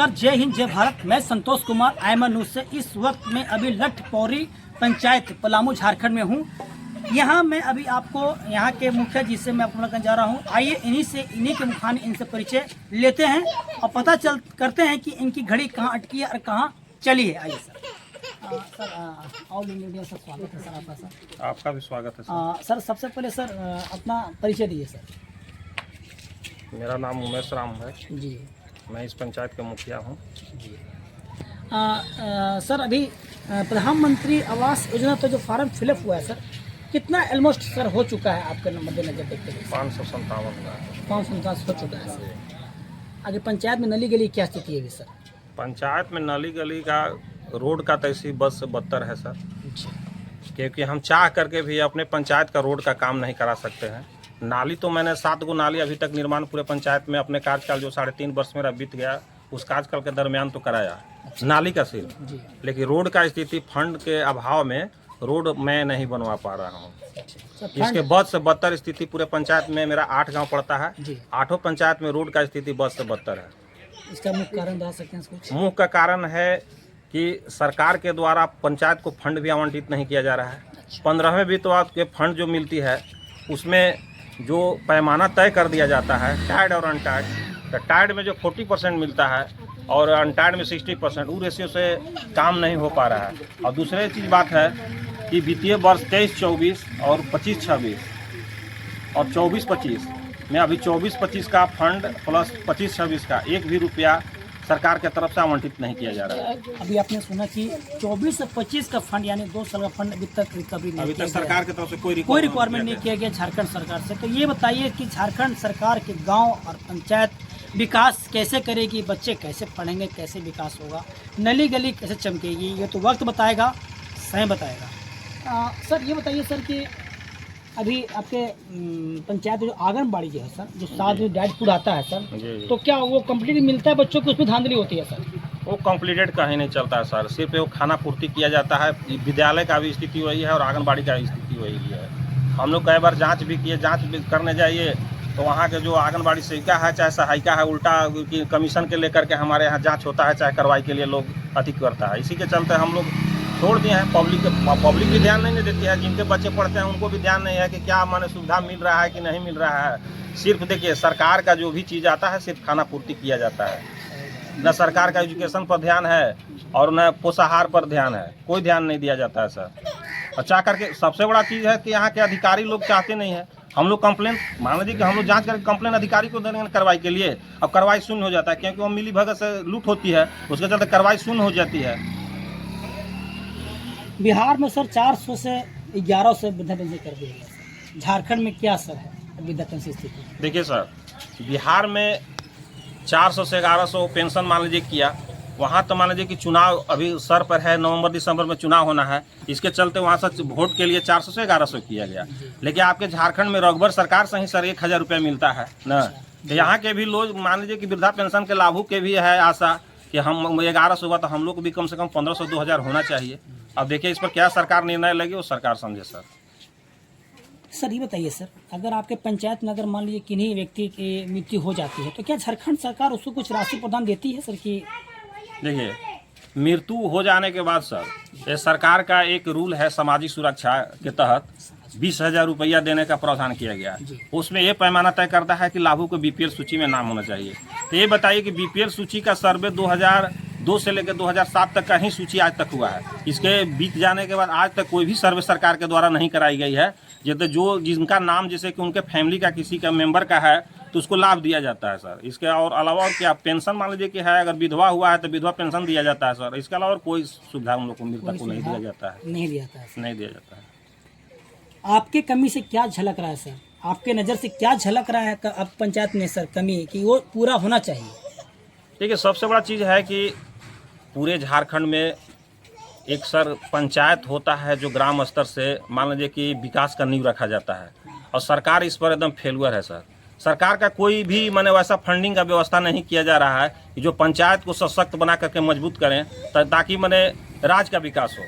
नमस्कार, जय हिंद जय भारत। मैं संतोष कुमार आयमन न्यूज़ से इस वक्त मैं अभी लठपौरी पंचायत पलामू झारखंड में हूँ। यहाँ मैं अभी आपको यहाँ के मुखिया जी से मैं आपको मिलकर जा रहा हूँ। आइए इन्हीं के मुखानी इनसे परिचय लेते हैं और पता करते हैं कि इनकी घड़ी कहाँ अटकी है और कहाँ चली है। आइए सर। ऑल इंडिया सर, स्वागत है सर आपका। सर आपका भी स्वागत है सर। सर सबसे पहले सर अपना परिचय दीजिए सर। मेरा नाम उमेश राम है जी, मैं इस पंचायत का मुखिया हूँ। सर अभी प्रधानमंत्री आवास योजना तो जो फॉर्म फिलअप हुआ है सर, कितना ऑलमोस्ट सर हो चुका है आपके मद्देनजर देखते हुए? 557 हो चुका है सर। आगे पंचायत में नली गली क्या स्थिति है अभी सर? पंचायत में नाली गली का रोड का तैसी बद से बदतर है सर, क्योंकि हम चाह करके भी अपने पंचायत का रोड का काम नहीं करा सकते हैं। नाली तो मैंने 7 गो नाली अभी तक निर्माण पूरे पंचायत में अपने कार्यकाल जो 3.5 वर्ष मेरा बीत गया उस कार्यकाल के दरमियान तो कराया नाली का सिर्फ, लेकिन रोड का स्थिति फंड के अभाव में रोड मैं नहीं बनवा पा रहा हूँ। इसके बद से बदतर स्थिति पूरे पंचायत में मेरा 8 गांव पड़ता है। 8 पंचायत में रोड का स्थिति बद से बदतर है। इसका मुख्य कारण बता सकते हैं इसको? मुख्य कारण है कि सरकार के द्वारा पंचायत को फंड भी आवंटित नहीं किया जा रहा है। 15वें वित्त वर्ष के फंड जो मिलती है उसमें जो पैमाना तय कर दिया जाता है टाइड और अनटाइड, तो टाइड में जो 40% मिलता है और अनटाइड में 60%, वो रेशियो से काम नहीं हो पा रहा है। और दूसरी चीज़ बात है कि वित्तीय वर्ष 23-24 और 25-26 और 24-25 में अभी 24-25 का फंड प्लस 25-26 का एक भी रुपया सरकार के तरफ से आवंटित नहीं किया जा रहा है। अभी आपने सुना कि 24 से 25 का फंड यानी 2 साल का फंड अभी तक रिकवरी नहीं किया, सरकार की तरफ से कोई रिक्वायरमेंट नहीं किया गया झारखंड सरकार से। तो ये बताइए कि झारखंड सरकार के गांव और पंचायत विकास कैसे करेगी, बच्चे कैसे पढ़ेंगे, कैसे विकास होगा, नली गली कैसे चमकेगी, ये तो वक्त बताएगा, समय बताएगा। सर ये बताइए सर कि अभी आपके पंचायत में जो आंगनबाड़ी जो है सर, जो साथ में डाइट फूड आता है सर, तो क्या वो कंप्लीट मिलता है बच्चों को, उसमें धांधली होती है सर? वो कम्प्लीटेड कहीं नहीं चलता है सर, सिर्फ वो खाना पूर्ति किया जाता है। विद्यालय का भी स्थिति वही है और आंगनबाड़ी का भी स्थिति वही है। हम लोग कई बार जांच भी किए, जांच भी करने जाइए तो वहाँ के जो आंगनबाड़ी सेविका है चाहे सहायिका है, उल्टा कमीशन के लेकर के हमारे यहाँ जाँच होता है, चाहे कार्रवाई के लिए लोग अधिक करता है। इसी के चलते हम लोग छोड़ दिए हैं। पब्लिक भी ध्यान नहीं देती है, जिनके बच्चे पढ़ते हैं उनको भी ध्यान नहीं है कि क्या माने सुविधा मिल रहा है कि नहीं मिल रहा है। सिर्फ देखिए सरकार का जो भी चीज़ आता है सिर्फ खाना पूर्ति किया जाता है, न सरकार का एजुकेशन पर ध्यान है और न पोषाहार पर ध्यान है, कोई ध्यान नहीं दिया जाता है सर। और चाह करके सबसे बड़ा चीज़ है कि यहाँ के अधिकारी लोग चाहते नहीं है। हम लोग कंप्लेन मान लीजिए कि हम लोग जांच करके कंप्लेन अधिकारी को देंगे कार्रवाई के लिए, अब कार्रवाई शून्य हो जाता है क्योंकि वो मिली भगत से लूट होती है, उसके चलते कार्रवाई शून्य हो जाती है। बिहार में सर 400 से 1100 वृद्धा पेंशन कर दिया गया सर, झारखंड में क्या सर है वृद्धा पेंशन स्थिति? देखिए सर, बिहार में 400 से 1100 पेंशन मान लीजिए किया, वहाँ तो मान लीजिए कि चुनाव अभी सर पर है, नवंबर-दिसंबर में चुनाव होना है, इसके चलते वहाँ से वोट के लिए 400 से 1100 किया गया। लेकिन आपके झारखंड में रघुबर सरकार से ही सर 1000 रुपये मिलता है ना। तो यहाँ के भी लोग मान लीजिए कि वृद्धा पेंशन के लाभों के भी है आशा कि हम 1100 हुआ तो हम लोग को भी कम से कम 1500-2000 होना चाहिए। अब देखिए इस पर क्या सरकार निर्णय लेगी वो सरकार समझे सर। सर ये बताइए सर, अगर आपके पंचायत में अगर मान लीजिए किन्हीं व्यक्ति की मृत्यु हो जाती है तो क्या झारखंड सरकार उसको कुछ राशि प्रदान देती है सर? कि देखिए मृत्यु हो जाने के बाद सर ये सरकार का एक रूल है, सामाजिक सुरक्षा के तहत 20,000 रुपया देने का प्रावधान किया गया। उसमें ये पैमाना तय करता है कि लाभुक को बीपीएल सूची में नाम होना चाहिए। तो ये बताइए कि बीपीएल सूची का सर्वे 2002 से लेकर 2007 तक का ही सूची आज तक हुआ है। इसके बीत जाने के बाद आज तक कोई भी सर्वे सरकार के द्वारा नहीं कराई गई है। जैसे जो जिनका नाम जैसे कि उनके फैमिली का किसी का मेंबर का है तो उसको लाभ दिया जाता है सर। इसके और अलावा और क्या पेंशन मान लीजिए कि है, अगर विधवा हुआ है तो विधवा पेंशन दिया जाता है सर। इसके अलावा कोई सुविधा उन लोग को मिलता को नहीं दिया जाता है, नहीं दिया जाता है। आपके कमी से क्या झलक रहा है सर? आपके नज़र से क्या झलक रहा है अब पंचायत में सर कमी कि वो पूरा होना चाहिए? देखिए सबसे बड़ा चीज़ है कि पूरे झारखंड में एक सर पंचायत होता है जो ग्राम स्तर से मान लीजिए कि विकास का नींव रखा जाता है, और सरकार इस पर एकदम फेलुअर है सर। सरकार का कोई भी माने वैसा फंडिंग का व्यवस्था नहीं किया जा रहा है कि जो पंचायत को सशक्त बना करके मजबूत करें ताकि माने राज्य का विकास हो।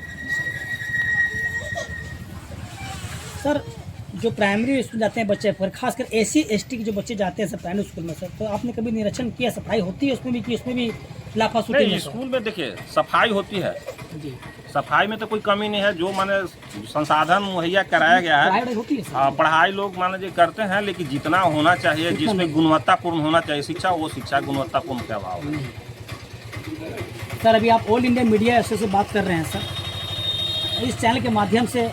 सर जो प्राइमरी स्कूल जाते हैं बच्चे, पर खासकर SC ST के जो बच्चे जाते हैं सर प्राइमरी स्कूल में सर, तो आपने कभी निरीक्षण किया सफाई होती है उसमें भी कि उसमें भी लाफासुटी नहीं, में तो? स्कूल में देखिए सफाई होती है, जी, सफाई में तो कोई कमी नहीं है, जो माने संसाधन मुहैया कराया गया है। पढ़ाई होती है सर? पढ़ाई लोग मान लीजिए करते हैं, लेकिन जितना होना चाहिए, उतना जिसमें नहीं। गुणवत्तापूर्ण होना चाहिए शिक्षा, वो शिक्षा गुणवत्तापूर्ण के अभाव है। सर अभी आप ऑल इंडिया मीडिया एसोसिएशन से बात कर रहे हैं सर, इस चैनल के माध्यम से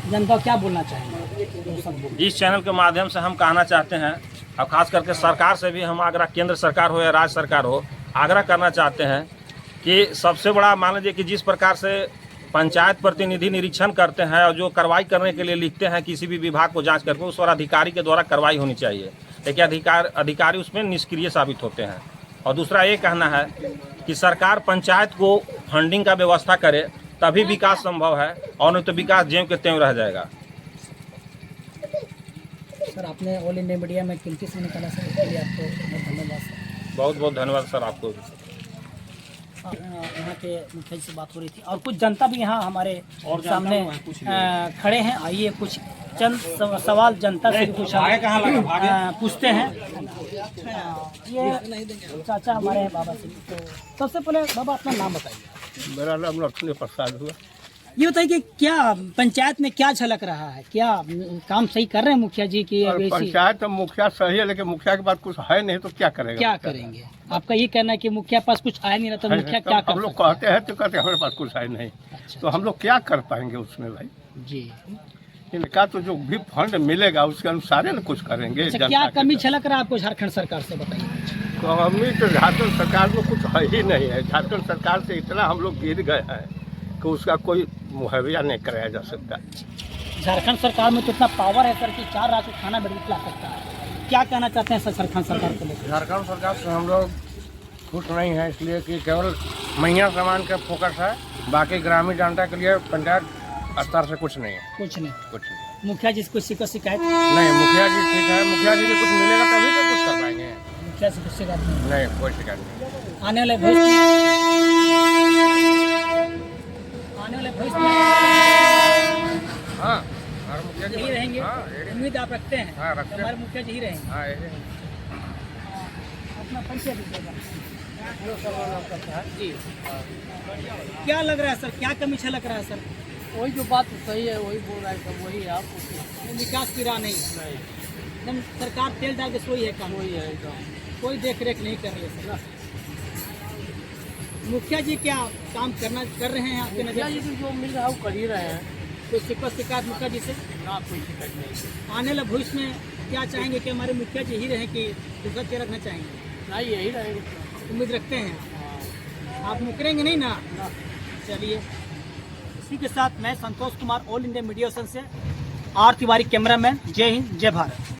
जनता को क्या बोलना चाहेंगे? जो सब बोल- इस चैनल के माध्यम से हम कहना चाहते हैं, और खास करके सरकार से भी हम आग्रह, केंद्र सरकार हो या राज्य सरकार हो, आग्रह करना चाहते हैं कि सबसे बड़ा मान लीजिए कि जिस प्रकार से पंचायत प्रतिनिधि निरीक्षण करते हैं और जो कार्रवाई करने के लिए लिखते हैं किसी भी विभाग को जांच करके, उस पर अधिकारी के द्वारा कार्रवाई होनी चाहिए, लेकिन अधिकारी उसमें निष्क्रिय साबित होते हैं। और दूसरा ये कहना है कि सरकार पंचायत को फंडिंग का व्यवस्था करे, तभी विकास संभव है, और नहीं तो विकास ज्यों के त्यों रह जाएगा। सर आपने ऑल इंडिया मीडिया में कीमती समय निकाला सर, इसके लिए आपको बहुत धन्यवाद सर। बहुत बहुत धन्यवाद सर आपको। यहाँ के मुखिया जी से बात हो रही थी, और कुछ जनता भी यहाँ हमारे सामने खड़े हैं। आइए कुछ चंद सवाल जनता से कुछ पूछते हैं। ये चाचा हमारे हैं बाबा से, तो सबसे पहले बाबा अपना नाम बताइए। मेरा नाम लक्ष्मी प्रसाद हुआ। ये बताइए कि क्या पंचायत में क्या झलक रहा है, क्या काम सही कर रहे हैं मुखिया जी की? और पंचायत में मुखिया सही है, लेकिन मुखिया के बाद कुछ है नहीं तो क्या करेगा? क्या करेंगे? आपका ये कहना है कि मुखिया पास कुछ आया नहीं रहता, मुखिया क्या कर हम लोग सकता है? कहते हैं तो कहते हैं हमारे पास कुछ है नहीं, अच्छा, तो हम लोग क्या कर पाएंगे उसमें भाई? जी। इनका तो जो भी फंड मिलेगा उसके अनुसार ही ना कुछ करेंगे। अच्छा, जनता क्या के कमी साथ। झलक रहा है आपको झारखंड सरकार से, बताइए। कमी तो झारखंड सरकार में कुछ है ही नहीं है। झारखंड सरकार से इतना हम लोग गिर गए हैं कि उसका कोई मुहैया नहीं कराया जा सकता। झारखंड सरकार में तो इतना पावर है सर कि 4 रात को खाना खिला सकता है। क्या कहना चाहते हैं सर झारखंड सरकार को लेकर? झारखंड सरकार से हम लोग खुश नहीं है, इसलिए कि केवल महिला सामान का फोकस है, बाकी ग्रामीण जनता के लिए पंचायत स्तर से कुछ नहीं है। कुछ नहीं। कुछ नहीं, मुखिया जी से कुछ शिकायत? नहीं मुखिया जी ठीक है, मुखिया जी को कुछ मिलेगा तभी तो कुछ कर पाएंगे। मुखिया से कुछ शिकायत नहीं? नहीं, कोई शिकायत नहीं। आने वाले भविष्य में हाँ, हमारे मुखिया जी यही रहेंगे? हाँ, यही- उम्मीद आप रखते हैं? हाँ, रखते हैं। हमारे मुखिया जी ही रहेंगे? हाँ, यही। अपना परिचय दीजिएगा। जी। क्या लग रहा है सर, क्या कमी झलक रहा है सर? वही जो बात सही है वही बोल रहा है सब, वही है आप विकास की राह नहीं, एकदम सरकार तेल डाल के सोई है काम, वही है एकदम। कोई देख रेख नहीं कर रही है सर। मुखिया जी क्या काम कर रहे हैं आपके मुखिया नजर जी से? को जो मिल रहा है वो कर ही रहे हैं कोई शिकायत मुखिया जी से? ना, कोई शिकायत नहीं। आने वाले भविष्य में क्या चाहेंगे कि हमारे मुखिया जी ही रहें कि दूसरा के रखना चाहेंगे? ना, यही रहेंगे। उम्मीद रखते हैं आप मुकरेंगे नहीं ना? चलिए, इसी के साथ मैं Santosh Kumar, all India media से, आर तिवारी कैमरामैन। जय हिंद, जय भारत।